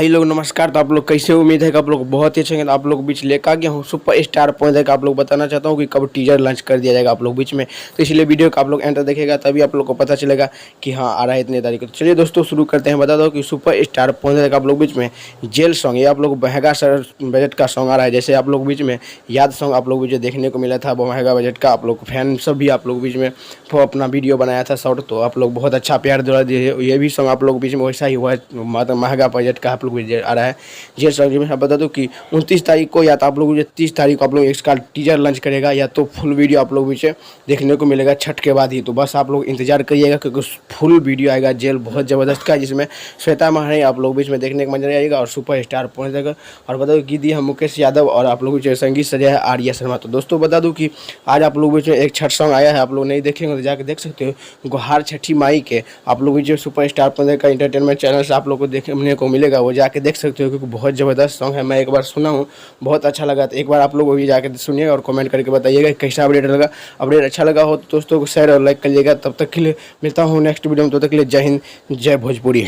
भाई लोग नमस्कार। तो आप लोग कैसे हो? उम्मीद है कि आप लोग बहुत ही अच्छे हैं। तो आप लोग बीच लेकर आ गया हूँ सुपर स्टार पॉइंट का। आप लोग बताना चाहता हूँ कि कब टीजर लॉन्च कर दिया जाएगा आप लोग बीच में। तो इसलिए वीडियो का आप लोग एंड तक देखेगा तभी आप लोग को पता चलेगा कि हाँ आ रहा है इतने तारीख को। तो चलिए दोस्तों शुरू करते हैं। बता दो कि सुपर स्टार पॉइंट का आप लोग बीच में जेल सॉन्ग, ये आप लोग महंगा सर बजट का सॉन्ग आ रहा है। जैसे आप लोग बीच में याद सॉन्ग आप लोग बीच में देखने को मिला था, वो महंगा बजट का आप लोग फैन सब भी आप लोग बीच में वो अपना वीडियो बनाया था शॉर्ट, तो आप लोग बहुत अच्छा प्यार दिला दिए। ये भी सॉन्ग आप लोग बीच में वैसा ही हुआ है, मतलब महंगा बजट का आप लोग भी आ रहा है जेल सॉन्ग। मैं बता दूं कि 29 तारीख को या तो आप लोग 30 तारीख को आप लोग इसका टीजर लॉन्च करेगा, या तो फुल वीडियो आप लोग बीच देखने को मिलेगा छठ के बाद ही। तो बस आप लोग इंतजार करिएगा क्योंकि फुल वीडियो आएगा जेल बहुत ज़बरदस्त का, जिसमें श्वेता महारानी आप लोग बीच में देखने का मजा आएगा और सुपर स्टार पहुँच जाएगा। और बता दूँ कि दी हम मुकेश यादव और आप लोग जो संगीत सजा है आर्या शर्मा। तो दोस्तों बता दूं कि आज आप लोग बीच में एक छठ सॉन्ग आया है, आप लोग नहीं देखेंगे तो जाकर देख सकते हो। गुहार छठी माई के आप लोग जो सुपर स्टार पंद्रह का इंटरटेनमेंट चैनल से आप लोग को देखने को मिलेगा, वो जाके देख सकते हो क्योंकि बहुत ज़बरदस्त सॉन्ग है। मैं एक बार सुना हूँ, बहुत अच्छा लगा। तो एक बार आप लोग भी जाकर सुनिएगा और कमेंट करके बताइएगा कैसा अपडेट लगा। अपडेट अच्छा लगा हो तो दोस्तों को शेयर और लाइक करिएगा। तब तक के लिए मिलता हूँ नेक्स्ट वीडियो में, तब तक के लिए जय हिंद जय भोजपुरी।